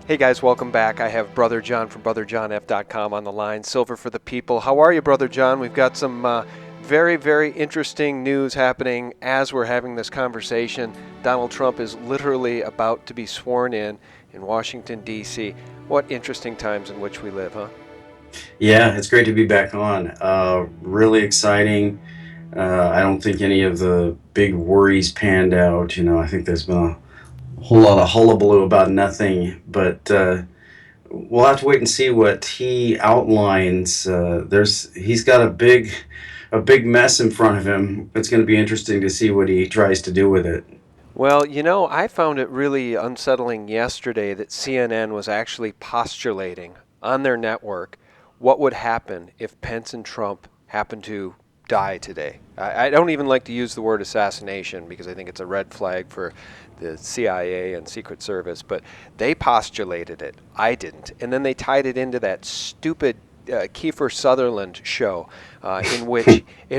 Hey guys, welcome back. I have Brother John from BrotherJohnF.com on the line. Silver for the people. How are you, Brother John? We've got some very, very interesting news happening as we're having this conversation. Donald Trump is literally about to be sworn in Washington, D.C. What interesting times in which we live, huh? Yeah, it's great to be back on. Really exciting. I don't think any of the big worries panned out. I think there's been a whole lot of hullabaloo about nothing, but we'll have to wait and see what he outlines. He's got a big mess in front of him. It's going to be interesting to see what he tries to do with it. Well, I found it really unsettling yesterday that CNN was actually postulating on their network what would happen if Pence and Trump happened to die today. I don't even like to use the word assassination because I think it's a red flag for the CIA and Secret Service, but they postulated it. I didn't. And then they tied it into that stupid Kiefer Sutherland show, in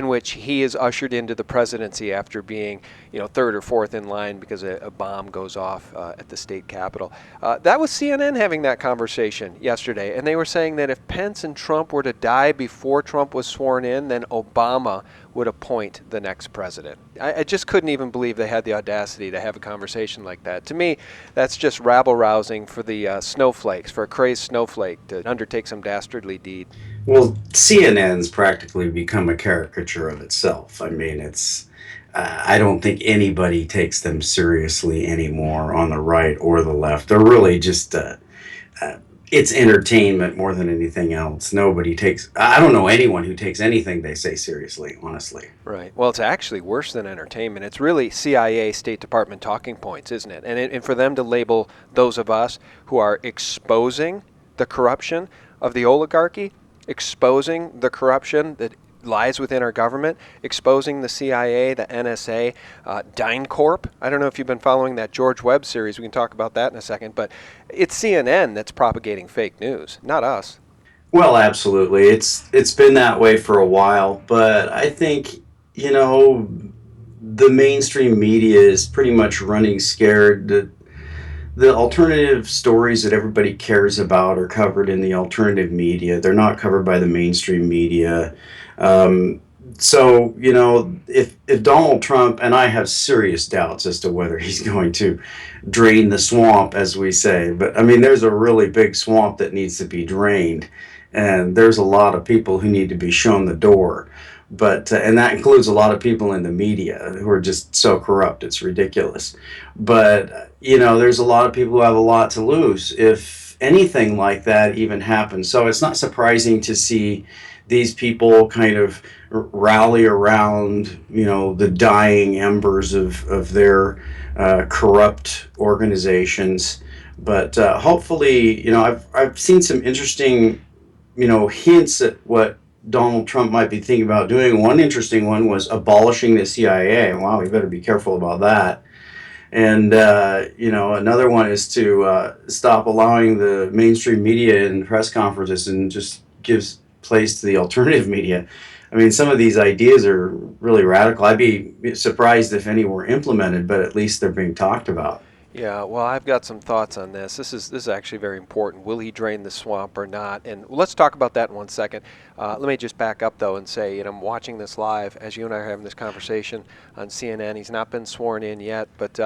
which he is ushered into the presidency after being, third or fourth in line because a bomb goes off at the state capitol. That was CNN having that conversation yesterday, and they were saying that if Pence and Trump were to die before Trump was sworn in, then Obama would appoint the next president. I just couldn't even believe they had the audacity to have a conversation like that. To me, that's just rabble-rousing for the snowflakes, for a crazed snowflake to undertake some dastardly deed. Well, CNN's practically become a caricature of itself. I mean, I don't think anybody takes them seriously anymore on the right or the left. They're really just, uh, it's entertainment more than anything else. I don't know anyone who takes anything they say seriously, honestly. Right. Well, it's actually worse than entertainment. It's really CIA, State Department talking points, isn't it? And for them to label those of us who are exposing the corruption of the oligarchy, exposing the corruption that lies within our government, exposing the CIA, the NSA, DynCorp. I don't know if you've been following that George Webb series. We can talk about that in a second. But it's CNN that's propagating fake news, not us. Well, absolutely. It's been that way for a while, but I think, you know, the mainstream media is pretty much running scared. The alternative stories that everybody cares about are covered in the alternative media. They're not covered by the mainstream media. Um, so, if Donald Trump, and I have serious doubts as to whether he's going to drain the swamp, as we say, but I mean, there's a really big swamp that needs to be drained, and there's a lot of people who need to be shown the door. And that includes a lot of people in the media who are just so corrupt, it's ridiculous. But, there's a lot of people who have a lot to lose if anything like that even happens. So it's not surprising to see these people kind of rally around, the dying embers of their corrupt organizations. But hopefully, I've seen some interesting, hints at what Donald Trump might be thinking about doing. One interesting one was abolishing the CIA. Wow, we better be careful about that. And another one is to stop allowing the mainstream media and press conferences and just gives place to the alternative media. I mean, some of these ideas are really radical. I'd be surprised if any were implemented, but at least they're being talked about. Yeah, well, I've got some thoughts on this. This is actually very important. Will he drain the swamp or not? And let's talk about that in 1 second. Let me just back up though and say, I'm watching this live as you and I are having this conversation on CNN. He's not been sworn in yet, but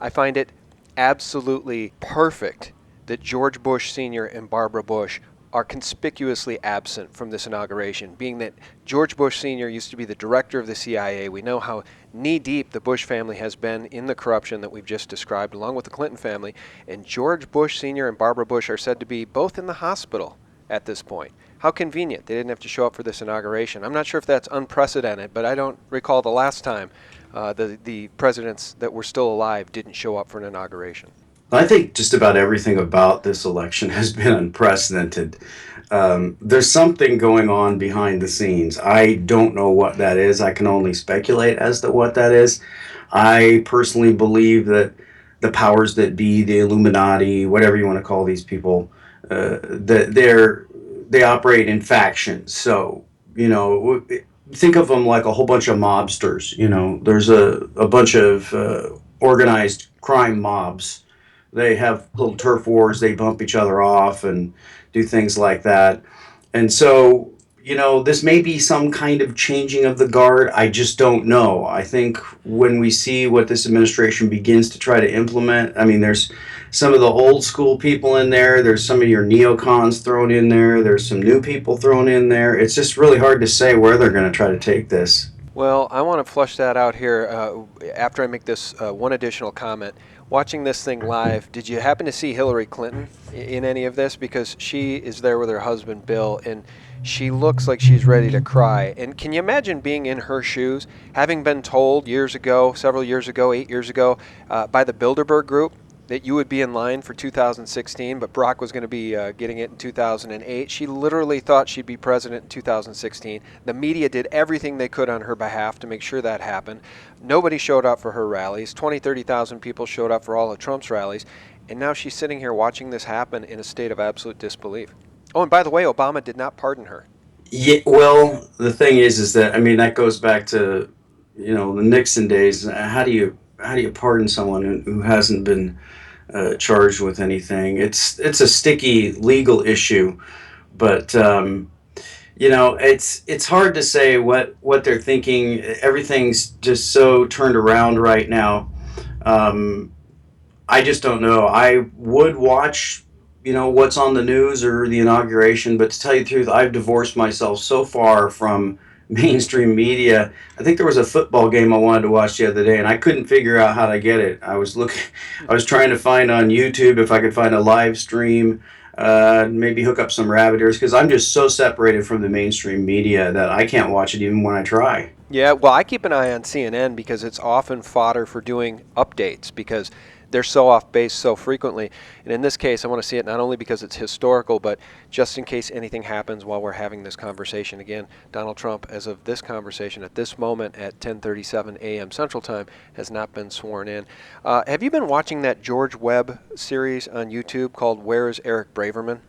I find it absolutely perfect that George Bush Sr. and Barbara Bush are conspicuously absent from this inauguration, being that George Bush Sr. used to be the director of the CIA. We know how knee-deep the Bush family has been in the corruption that we've just described, along with the Clinton family. And George Bush Sr. and Barbara Bush are said to be both in the hospital at this point. How convenient. They didn't have to show up for this inauguration. I'm not sure if that's unprecedented, but I don't recall the last time the presidents that were still alive didn't show up for an inauguration. I think just about everything about this election has been unprecedented. There's something going on behind the scenes. I don't know what that is. I can only speculate as to what that is. I personally believe that the powers that be, the Illuminati, whatever you want to call these people, that they operate in factions. So, think of them like a whole bunch of mobsters. There's a bunch of organized crime mobs They have little turf wars. They bump each other off and do things like that. And so, this may be some kind of changing of the guard. I just don't know. I think when we see what this administration begins to try to implement, I mean, there's some of the old school people in there. There's some of your neocons thrown in there. There's some new people thrown in there. It's just really hard to say where they're going to try to take this. Well, I want to flush that out here after I make this one additional comment. Watching this thing live, did you happen to see Hillary Clinton in any of this? Because she is there with her husband Bill, and she looks like she's ready to cry. And can you imagine being in her shoes, having been told years ago, several years ago, 8 years ago, by the Bilderberg Group that you would be in line for 2016, but Barack was going to be getting it in 2008. She literally thought she'd be president in 2016. The media did everything they could on her behalf to make sure that happened. Nobody showed up for her rallies. 20, 30,000 people showed up for all of Trump's rallies. And now she's sitting here watching this happen in a state of absolute disbelief. Oh, and by the way, Obama did not pardon her. Yeah, well, the thing is that I mean that goes back to the Nixon days. How do you pardon someone who hasn't been charged with anything? It's a sticky legal issue, but it's hard to say what they're thinking. Everything's just so turned around right now. Um, I just don't know. I would watch, what's on the news or the inauguration, but to tell you the truth, I've divorced myself so far from mainstream media. I think there was a football game I wanted to watch the other day, and I couldn't figure out how to get it. I was trying to find on YouTube if I could find a live stream, maybe hook up some rabbit ears, because I'm just so separated from the mainstream media that I can't watch it even when I try. Yeah, well, I keep an eye on CNN because it's often fodder for doing updates because they're so off base so frequently. And in this case, I want to see it not only because it's historical, but just in case anything happens while we're having this conversation. Again, Donald Trump, as of this conversation at this moment at 10:37 a.m. Central Time, has not been sworn in. Have you been watching that George Webb series on YouTube called Where is Eric Braverman?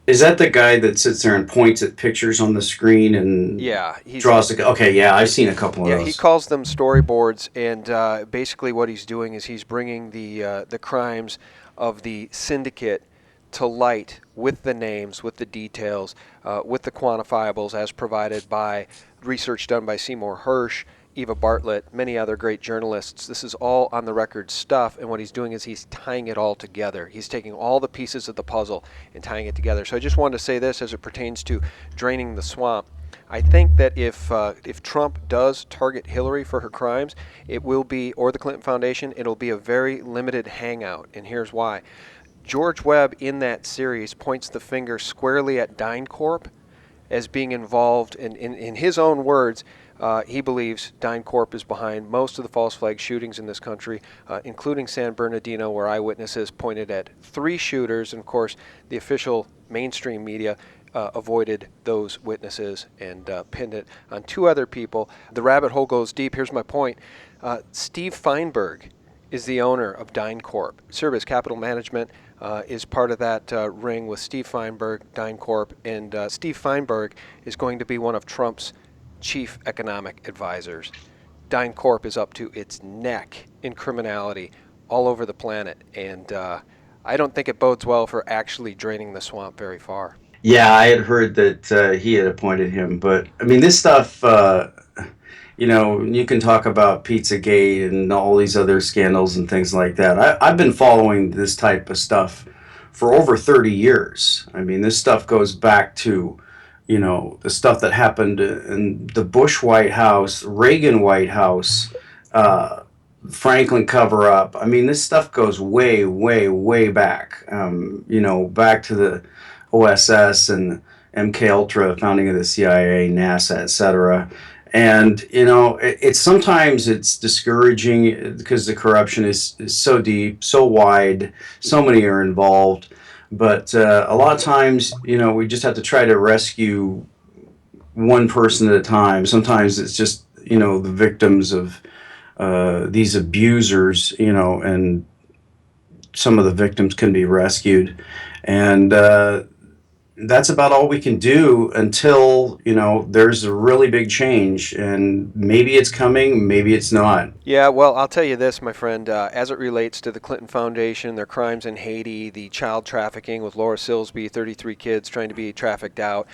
Is that the guy that sits there and points at pictures on the screen and Yeah, he's draws the? Okay, yeah, I've seen a couple of Yeah, he those. calls them storyboards, and basically what he's doing is he's bringing the crimes of the syndicate to light with the names, with the details, with the quantifiables as provided by research done by Seymour Hersh, Eva Bartlett, many other great journalists. This is all on the record stuff, and what he's doing is he's tying it all together. He's taking all the pieces of the puzzle and tying it together. So I just wanted to say this as it pertains to draining the swamp. I think that if Trump does target Hillary for her crimes, it will be, or the Clinton Foundation, it'll be a very limited hangout, and here's why. George Webb in that series points the finger squarely at DynCorp as being involved in his own words. He believes DynCorp is behind most of the false flag shootings in this country, including San Bernardino, where eyewitnesses pointed at 3 shooters. And of course, the official mainstream media avoided those witnesses and pinned it on 2 other people. The rabbit hole goes deep. Here's my point. Steve Feinberg is the owner of DynCorp. Service Capital Management is part of that ring with Steve Feinberg, DynCorp, and Steve Feinberg is going to be one of Trump's chief economic advisors. DynCorp is up to its neck in criminality all over the planet, and I don't think it bodes well for actually draining the swamp very far. Yeah, I had heard that he had appointed him, but I mean, this stuff. You can talk about Pizzagate and all these other scandals and things like that. I've been following this type of stuff for over 30 years. I mean, this stuff goes back to, the stuff that happened in the Bush White House, Reagan White House, uh, Franklin cover up. I mean, this stuff goes way, way, way back. Back to the OSS and MK Ultra, founding of the CIA, NASA, etc. And it's sometimes it's discouraging because the corruption is so deep, so wide, so many are involved. But a lot of times, we just have to try to rescue one person at a time. Sometimes it's just the victims of these abusers, and some of the victims can be rescued. And that's about all we can do until, there's a really big change, and maybe it's coming, maybe it's not. Yeah, well, I'll tell you this, my friend, as it relates to the Clinton Foundation, their crimes in Haiti, the child trafficking with Laura Silsby, 33 kids trying to be trafficked out.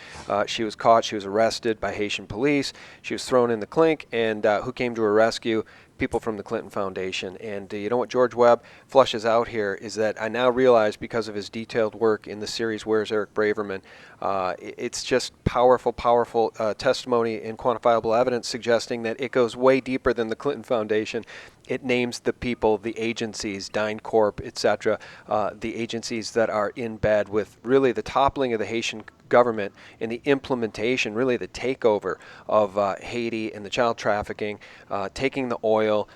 She was caught, she was arrested by Haitian police, she was thrown in the clink, and who came to her rescue? People from the Clinton Foundation. And you know what George Webb flushes out here is that I now realize, because of his detailed work in the series Where's Eric Braverman, it's just powerful, powerful testimony and quantifiable evidence suggesting that it goes way deeper than the Clinton Foundation. It names the people, the agencies, DynCorp, etc., the agencies that are in bed with really the toppling of the Haitian government and the implementation, really the takeover of Haiti and the child trafficking, taking the oil,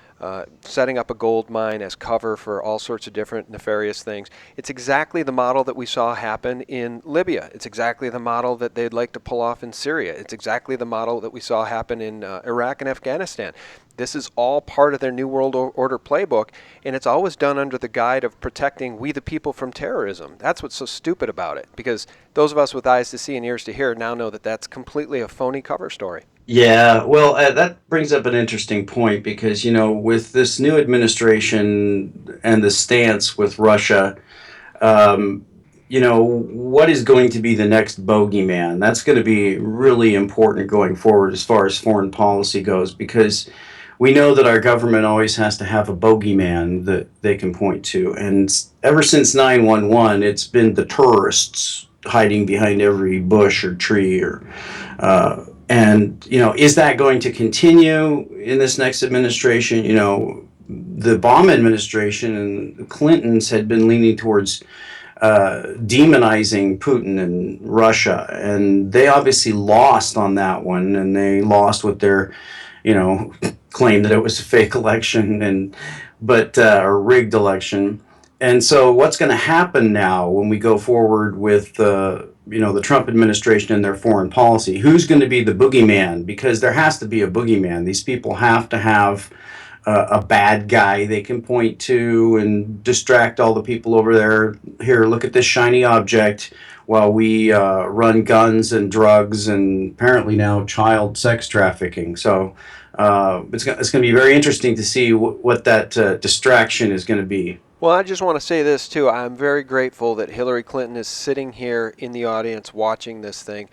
setting up a gold mine as cover for all sorts of different nefarious things. It's exactly the model that we saw happen in Libya. It's exactly the model that they'd like to pull off in Syria. It's exactly the model that we saw happen in Iraq and Afghanistan. This is all part of their New World Order playbook, and it's always done under the guide of protecting we the people from terrorism. That's what's so stupid about it, because those of us with eyes to see and ears to hear now know that that's completely a phony cover story. Yeah, well, that brings up an interesting point because, with this new administration and the stance with Russia, what is going to be the next bogeyman? That's going to be really important going forward as far as foreign policy goes, because we know that our government always has to have a bogeyman that they can point to. And ever since 9/11, it's been the tourists hiding behind every bush or tree and, is that going to continue in this next administration? The Obama administration and the Clintons had been leaning towards demonizing Putin and Russia, and they obviously lost on that one, and they lost with their, claim that it was a fake election but a rigged election. And so, what's going to happen now when we go forward with the Trump administration and their foreign policy? Who's going to be the boogeyman? Because there has to be a boogeyman. These people have to have a bad guy they can point to and distract all the people over there. Here, look at this shiny object, while we run guns and drugs and apparently now child sex trafficking. So it's going to be very interesting to see what that distraction is going to be. Well, I just want to say this too. I'm very grateful that Hillary Clinton is sitting here in the audience watching this thing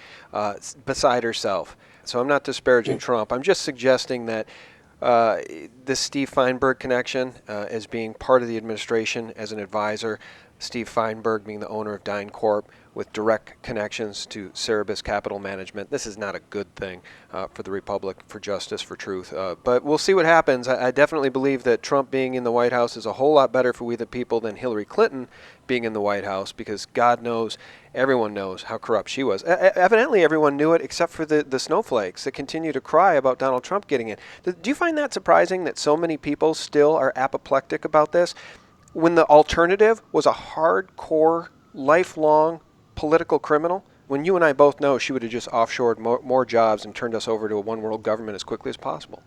beside herself. So I'm not disparaging Trump. I'm just suggesting that this Steve Feinberg connection as being part of the administration as an advisor, Steve Feinberg being the owner of DynCorp with direct connections to Cerebus Capital Management. This is not a good thing for the Republic, for justice, for truth. But we'll see what happens. I definitely believe that Trump being in the White House is a whole lot better for we the people than Hillary Clinton being in the White House, because God knows, everyone knows how corrupt she was. Evidently, everyone knew it except for the snowflakes that continue to cry about Donald Trump getting in. Do you find that surprising that so many people still are apoplectic about this, when the alternative was a hardcore, lifelong political criminal? When you and I both know she would have just offshored more jobs and turned us over to a one world government as quickly as possible.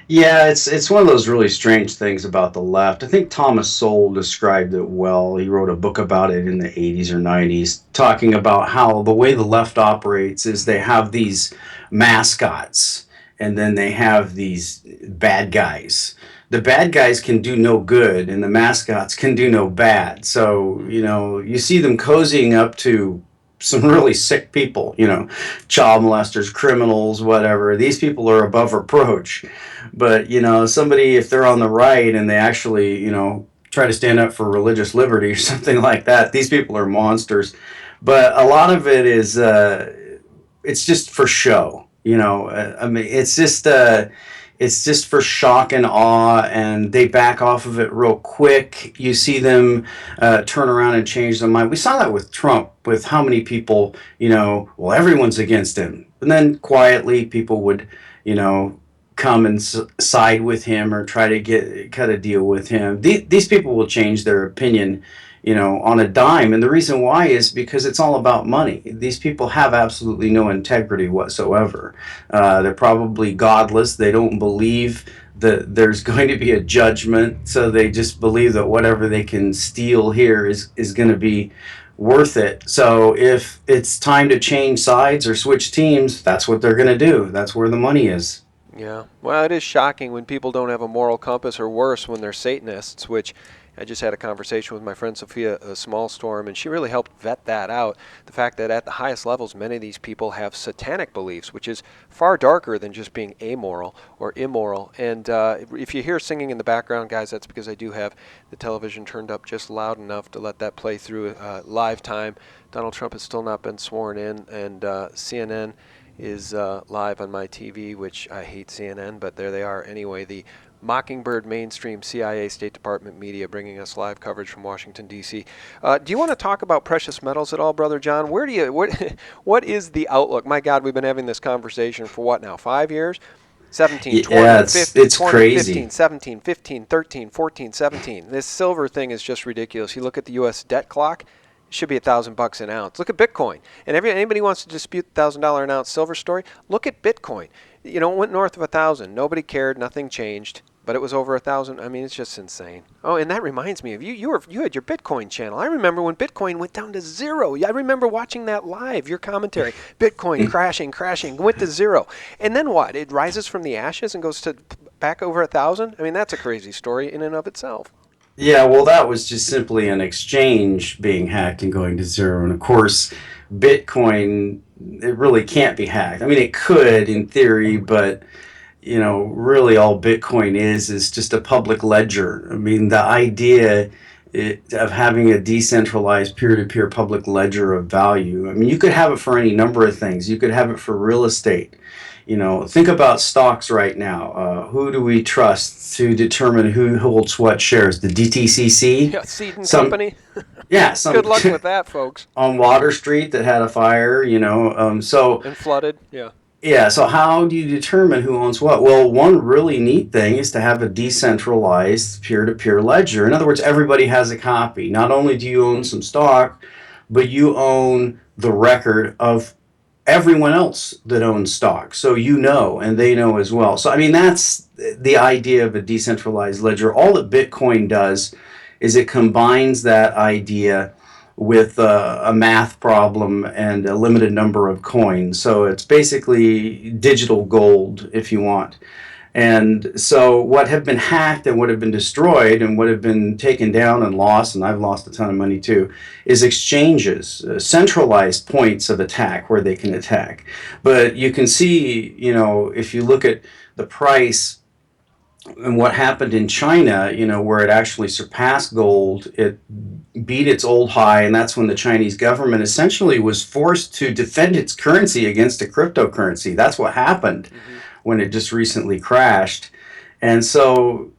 Yeah, it's one of those really strange things about the left. I think Thomas Sowell described it well. He wrote a book about it in the 80s or 90s, talking about how the way the left operates is they have these mascots, and then they have these bad guys. The bad guys can do no good, and the mascots can do no bad. So, you see them cozying up to some really sick people, child molesters, criminals, whatever. These people are above reproach. But, somebody, if they're on the right and they actually, try to stand up for religious liberty or something like that, these people are monsters. But a lot of it is, it's just for show. I mean, it's just for shock and awe, and they back off of it real quick. You see them turn around and change their mind. We saw that with Trump, with how many people, well, everyone's against him. And then quietly people would, come and side with him or try to cut a deal with him. These people will change their opinion, on a dime. And the reason why is because it's all about money. These people have absolutely no integrity whatsoever. They're probably godless. They don't believe that there's going to be a judgment, so they just believe that whatever they can steal here is going to be worth it. So if it's time to change sides or switch teams, that's what they're going to do. That's where the money is. Yeah. Well, it is shocking when people don't have a moral compass, or worse, when they're Satanists, which I just had a conversation with my friend Sophia Smallstorm, and she really helped vet that out. The fact that at the highest levels, many of these people have satanic beliefs, which is far darker than just being amoral or immoral. And if you hear singing in the background, guys, that's because I do have the television turned up just loud enough to let that play through live time. Donald Trump has still not been sworn in, and CNN is live on my TV, which I hate CNN, but there they are anyway. The Mockingbird mainstream CIA State Department media bringing us live coverage from Washington, D.C. Do you want to talk about precious metals at all, Brother John? What is the outlook? My God, we've been having this conversation for what now, 5 years? 17, 20, Yeah, 50, it's 20, 15, crazy. 17, 15, 13, 14, 17. This silver thing is just ridiculous. You look at the U.S. debt clock, it should be $1,000 an ounce. Look at Bitcoin. And anybody wants to dispute the $1,000 an ounce silver story, look at Bitcoin. You know, it went north of 1,000. Nobody cared. Nothing changed. But it was over 1,000. I mean, it's just insane. Oh, and that reminds me of you. You had your Bitcoin channel. I remember when Bitcoin went down to zero. I remember watching that live. Your commentary. Bitcoin crashing, went to zero. And then what? It rises from the ashes and goes to back over 1,000. I mean, that's a crazy story in and of itself. Yeah, well, that was just simply an exchange being hacked and going to zero. And of course, Bitcoin, it really can't be hacked. I mean, it could in theory, but really all Bitcoin is just a public ledger. I mean, the idea of having a decentralized peer-to-peer public ledger of value. I mean, you could have it for any number of things. You could have it for real estate. Think about stocks right now. Who do we trust to determine who holds what shares? The DTCC? Yeah, Seed and Some, Company. yeah, some Good luck with that, folks. on Water Street that had a fire. So And flooded. Yeah. yeah, so how do you determine who owns what? Well, one really neat thing is to have a decentralized peer-to-peer ledger. In other words, everybody has a copy. Not only do you own some stock, but you own the record of everyone else that owns stock. So and they know as well. So, I mean, that's the idea of a decentralized ledger. All that Bitcoin does is it combines that idea with a math problem and a limited number of coins. So it's basically digital gold, if you want. And so what have been hacked and what have been destroyed and what have been taken down and lost, and I've lost a ton of money too, is exchanges, centralized points of attack where they can attack. But you can see, if you look at the price and what happened in China, where it actually surpassed gold, it beat its old high, and that's when the Chinese government essentially was forced to defend its currency against a cryptocurrency. That's what happened Mm-hmm. when it just recently crashed. And so,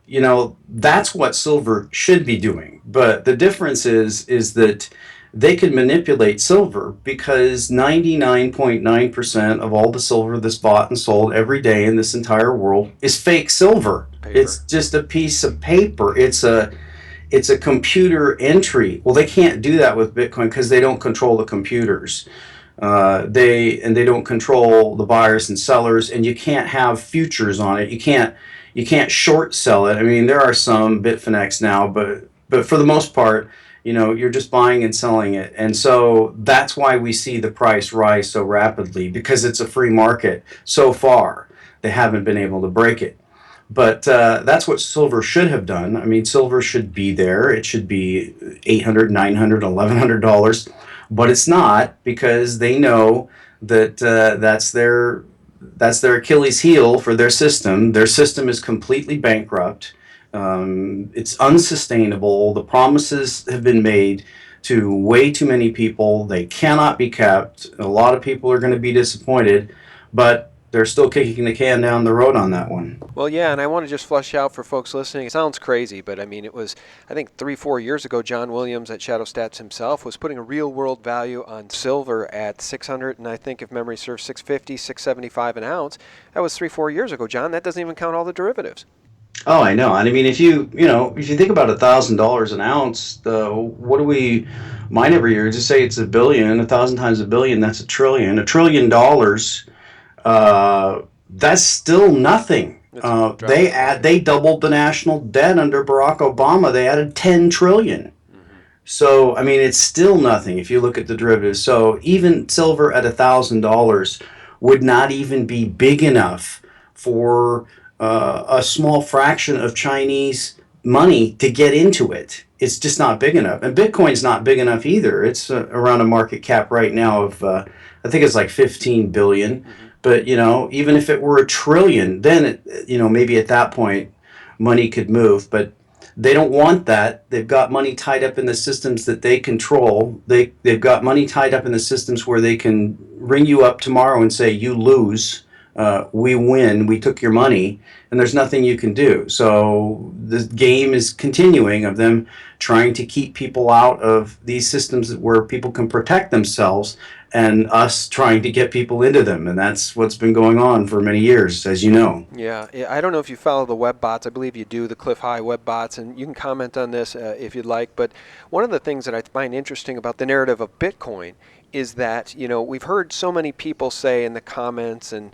that's what silver should be doing. But the difference is that they can manipulate silver because 99.9% of all the silver that's bought and sold every day in this entire world is fake silver. Paper. It's just a piece of paper. It's a computer entry. Well, they can't do that with Bitcoin because they don't control the computers. They don't control the buyers and sellers, and you can't have futures on it. You can't short sell it. I mean, there are some Bitfinex now, but for the most part, you're just buying and selling it. And so that's why we see the price rise so rapidly, because it's a free market. So far, they haven't been able to break it. But that's what silver should have done. I mean, silver should be there. It should be $800, $900, $1,100, but it's not, because they know that that's their Achilles heel for their system. Their system is completely bankrupt. It's unsustainable. The promises have been made to way too many people. They cannot be kept. A lot of people are going to be disappointed, but they're still kicking the can down the road on that one. Well, yeah, and I want to just flesh out for folks listening. It sounds crazy, but I mean, it was, I think, 3-4 years ago, John Williams at Shadow Stats himself was putting a real world value on silver at 600, and I think, if memory serves, 650, 675 an ounce. That was 3-4 years ago, John. That doesn't even count all the derivatives. Oh, I know. And I mean, if you think about $1,000 an ounce, what do we mine every year? Just say it's a billion, 1,000 times a billion, that's a trillion. $1 trillion, that's still nothing It's a drop in the bucket. They doubled the national debt under Barack Obama. They added 10 trillion. Hmm. So, I mean, it's still nothing if you look at the derivatives. So, even silver at $1,000 would not even be big enough for a small fraction of Chinese money to get into it. It's just not big enough. And Bitcoin's not big enough either. It's around a market cap right now of, I think it's like 15 billion. Hmm. But, even if it were a trillion, then, maybe at that point, money could move. But they don't want that. They've got money tied up in the systems that they control. They've got money tied up in the systems where they can ring you up tomorrow and say, you lose, we win, we took your money, and there's nothing you can do. So the game is continuing of them trying to keep people out of these systems where people can protect themselves, and us trying to get people into them. And that's what's been going on for many years, as you know. Yeah, I don't know if you follow the web bots. I believe you do, the Cliff High web bots, and you can comment on this if you'd like. But one of the things that I find interesting about the narrative of Bitcoin is that, we've heard so many people say in the comments and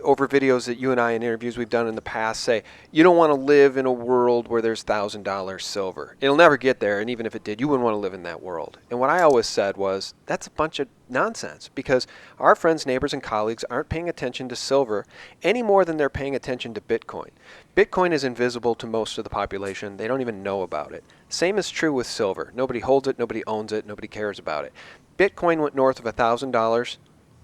over videos that you and I in interviews we've done in the past say, you don't want to live in a world where there's $1,000 silver. It'll never get there, and even if it did, you wouldn't want to live in that world. And what I always said was, that's a bunch of nonsense, because our friends, neighbors, and colleagues aren't paying attention to silver any more than they're paying attention to Bitcoin. Bitcoin is invisible to most of the population. They don't even know about it. Same is true with silver. Nobody holds it, nobody owns it, nobody cares about it. Bitcoin went north of $1,000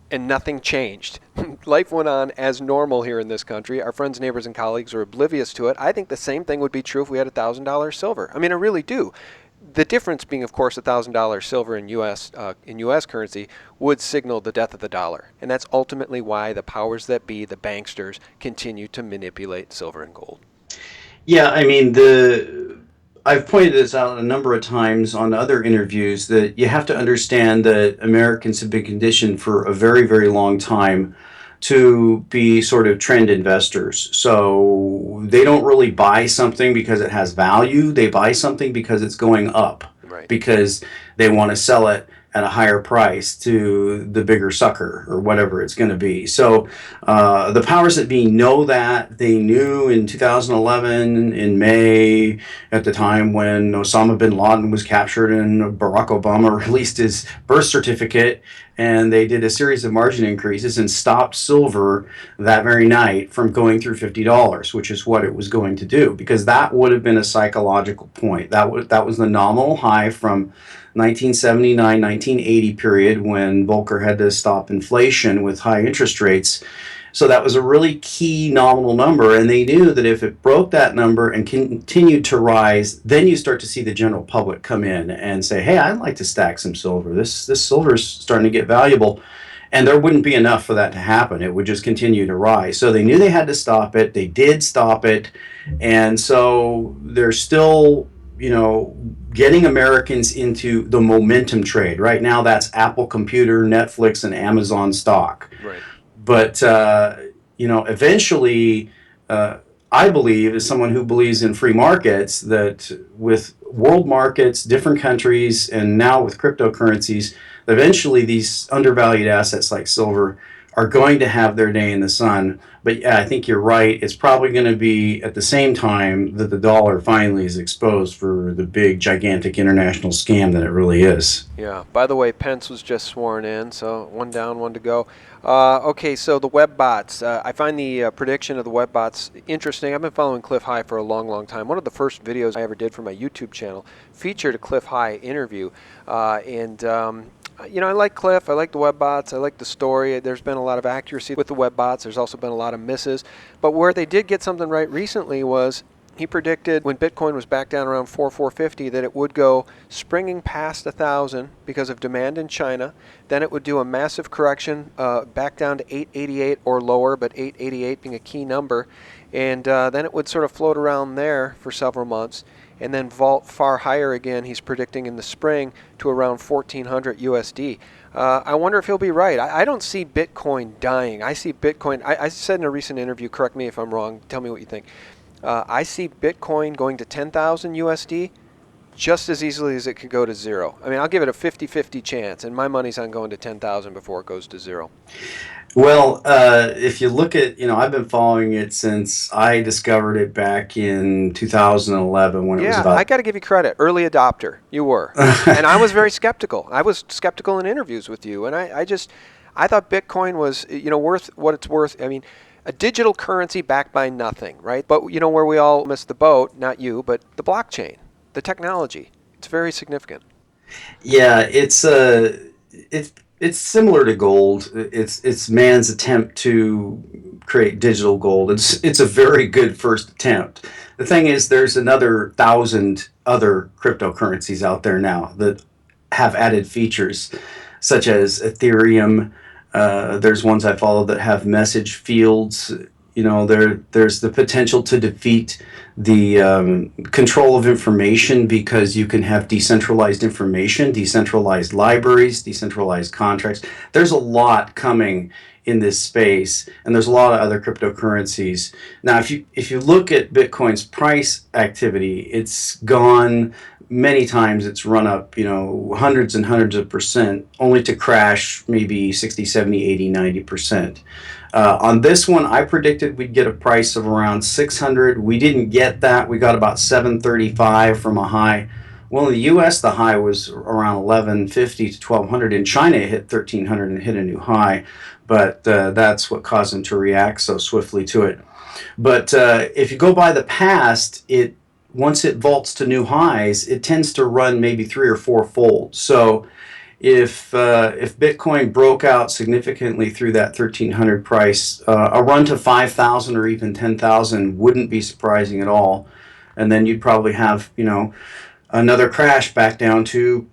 and nothing changed. Life went on as normal here in this country. Our friends, neighbors, and colleagues are oblivious to it. I think the same thing would be true if we had $1,000 silver. I mean, I really do. The difference being, of course, $1,000 silver in U.S. currency would signal the death of the dollar, and that's ultimately why the powers that be, the banksters, continue to manipulate silver and gold. Yeah, I mean, I've pointed this out a number of times on other interviews that you have to understand that Americans have been conditioned for a very, very long time to be sort of trend investors. So they don't really buy something because it has value. They buy something because it's going up, Right. because they want to sell it at a higher price to the bigger sucker or whatever it's going to be. So the powers that be know that. They knew in 2011 in May, at the time when Osama bin Laden was captured and Barack Obama released his birth certificate, and they did a series of margin increases and stopped silver that very night from going through $50, which is what it was going to do, because that would have been a psychological point. That was the nominal high from 1979, 1980 period, when Volcker had to stop inflation with high interest rates. So that was a really key nominal number, and they knew that if it broke that number and continued to rise, then you start to see the general public come in and say, hey, I'd like to stack some silver. This silver is starting to get valuable. And there wouldn't be enough for that to happen. It would just continue to rise. So they knew they had to stop it. They did stop it. And so they're still, getting Americans into the momentum trade. Right now, that's Apple Computer, Netflix, and Amazon stock. Right. But, eventually, I believe, as someone who believes in free markets, that with world markets, different countries, and now with cryptocurrencies, eventually these undervalued assets like silver are going to have their day in the sun. But yeah, I think you're right. It's probably going to be at the same time that the dollar finally is exposed for the big, gigantic international scam that it really is. Yeah. By the way, Pence was just sworn in, so one down, one to go. Okay, so the web bots. I find the prediction of the web bots interesting. I've been following Cliff High for a long, long time. One of the first videos I ever did for my YouTube channel featured a Cliff High interview, I like Cliff. I like the web bots. I like the story. There's been a lot of accuracy with the web bots. There's also been a lot of misses. But where they did get something right recently was he predicted when Bitcoin was back down around 4,450 that it would go springing past 1,000 because of demand in China. Then it would do a massive correction back down to 888 or lower, but 888 being a key number. And then it would sort of float around there for several months, and then vault far higher again, he's predicting in the spring, to around 1,400 USD. I wonder if he'll be right. I don't see Bitcoin dying. I see Bitcoin, I said in a recent interview, correct me if I'm wrong, tell me what you think. I see Bitcoin going to 10,000 USD just as easily as it could go to zero. I mean, I'll give it a 50-50 chance, and my money's on going to 10,000 before it goes to zero. Well, if you look at, I've been following it since I discovered it back in 2011 when it was Yeah, I about. got to give you credit. Early adopter, you were. And I was very skeptical. I was skeptical in interviews with you, and I thought Bitcoin was, worth what it's worth. I mean, a digital currency backed by nothing, right? But where we all missed the boat, not you, but the blockchain, the technology. It's very significant. Yeah, it's similar to gold. It's man's attempt to create digital gold. It's a very good first attempt. The thing is, there's another 1,000 other cryptocurrencies out there now that have added features, such as Ethereum. There's ones I follow that have message fields. There's the potential to defeat the control of information, because you can have decentralized information, decentralized libraries, decentralized contracts. There's a lot coming in this space, and there's a lot of other cryptocurrencies. Now, if you look at Bitcoin's price activity, it's gone many times. It's run up, hundreds and hundreds of percent, only to crash maybe 60, 70, 80, 90%. On this one, I predicted we'd get a price of around 600. We didn't get that. We got about 735 from a high. Well, in the U.S., the high was around 1150 to 1200. In China, it hit 1300 and hit a new high. But that's what caused them to react so swiftly to it. But if you go by the past, once it vaults to new highs, it tends to run maybe 3 or 4 fold. So if Bitcoin broke out significantly through that 1,300 price, a run to 5,000 or even 10,000 wouldn't be surprising at all. And then you'd probably have, another crash back down to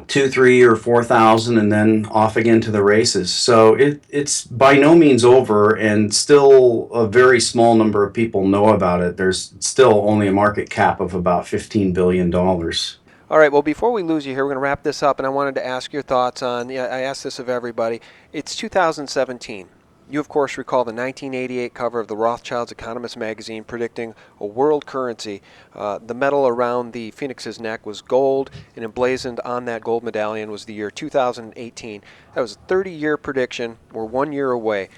2, 3, or 4,000, and then off again to the races. So it's by no means over, and still a very small number of people know about it. There's still only a market cap of about $15 billion. All right, well, before we lose you here, we're going to wrap this up, and I wanted to ask your thoughts on, I asked this of everybody. It's 2017. You, of course, recall the 1988 cover of the Rothschild's Economist magazine predicting a world currency. The medal around the phoenix's neck was gold, and emblazoned on that gold medallion was the year 2018. That was a 30-year prediction. We're 1 year away.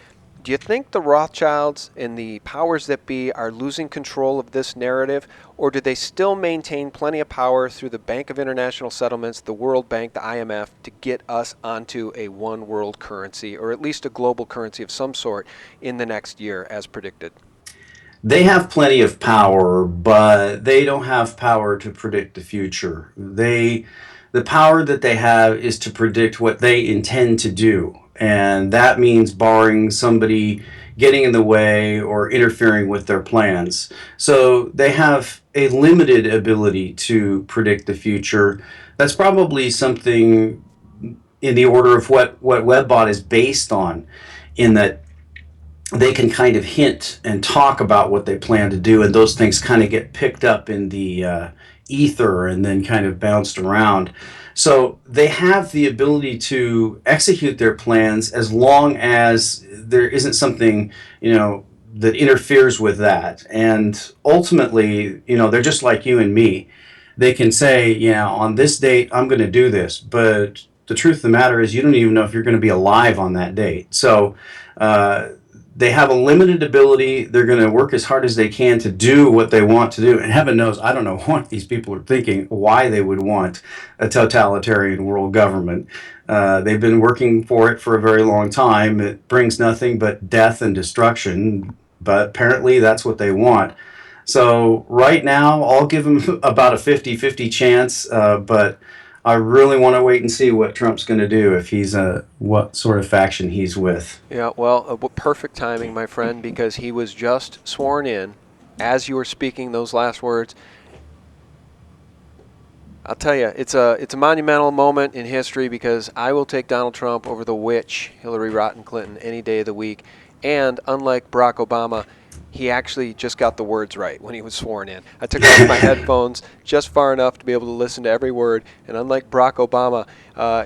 Do you think the Rothschilds and the powers that be are losing control of this narrative, or do they still maintain plenty of power through the Bank of International Settlements, the World Bank, the IMF, to get us onto a one world currency, or at least a global currency of some sort, in the next year, as predicted? They have plenty of power, but they don't have power to predict the future. The power that they have is to predict what they intend to do. And that means barring somebody getting in the way or interfering with their plans. So they have a limited ability to predict the future. That's probably something in the order of what WebBot is based on, in that they can kind of hint and talk about what they plan to do, and those things kind of get picked up in the ether and then kind of bounced around. So they have the ability to execute their plans as long as there isn't something, that interferes with that. And ultimately, they're just like you and me. They can say, on this date, I'm going to do this. But the truth of the matter is, you don't even know if you're going to be alive on that date. So they have a limited ability. They're going to work as hard as they can to do what they want to do. And heaven knows, I don't know what these people are thinking, why they would want a totalitarian world government. They've been working for it for a very long time. It brings nothing but death and destruction, but apparently that's what they want. So right now, I'll give them about a 50-50 chance, but I really want to wait and see what Trump's going to do, if what sort of faction he's with. Yeah, well, perfect timing, my friend, because he was just sworn in as you were speaking those last words. I'll tell you, it's a monumental moment in history, because I will take Donald Trump over the witch, Hillary Rotten Clinton, any day of the week. And unlike Barack Obama, he actually just got the words right when he was sworn in. I took off my headphones just far enough to be able to listen to every word, and unlike Barack Obama,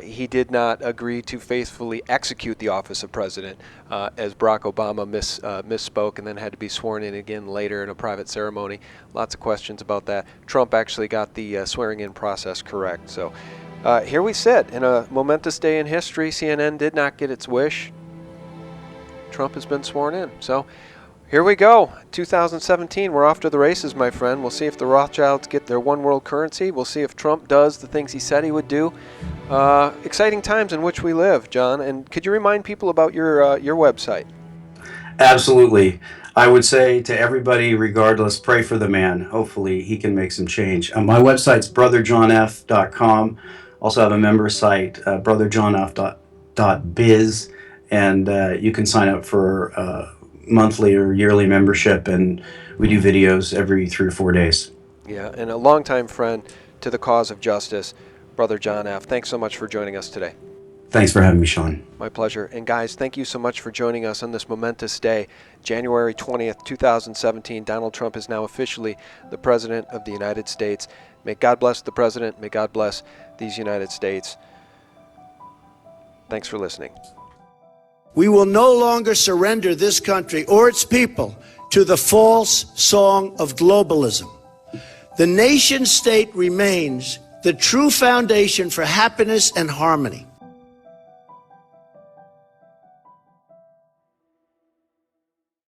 he did not agree to faithfully execute the office of president, as Barack Obama misspoke and then had to be sworn in again later in a private ceremony. Lots of questions about that. Trump actually got the swearing-in process correct. So here we sit in a momentous day in history. CNN did not get its wish. Trump has been sworn in. So here we go. 2017, we're off to the races, my friend. We'll see if the Rothschilds get their one world currency. We'll see if Trump does the things he said he would do. Exciting times in which we live, John. And could you remind people about your website? Absolutely. I would say to everybody, regardless, pray for the man. Hopefully he can make some change. My website's BrotherJohnF.com. Also have a member site, BrotherJohnF.biz, and you can sign up for monthly or yearly membership, and we do videos every 3 or 4 days. Yeah, and a longtime friend to the cause of justice, Brother John F. Thanks so much for joining us today. Thanks for having me, Sean. My pleasure. And guys, thank you so much for joining us on this momentous day, January 20th, 2017. Donald Trump is now officially the President of the United States. May God bless the President. May God bless these United States. Thanks for listening. We will no longer surrender this country or its people to the false song of globalism. The nation state remains the true foundation for happiness and harmony.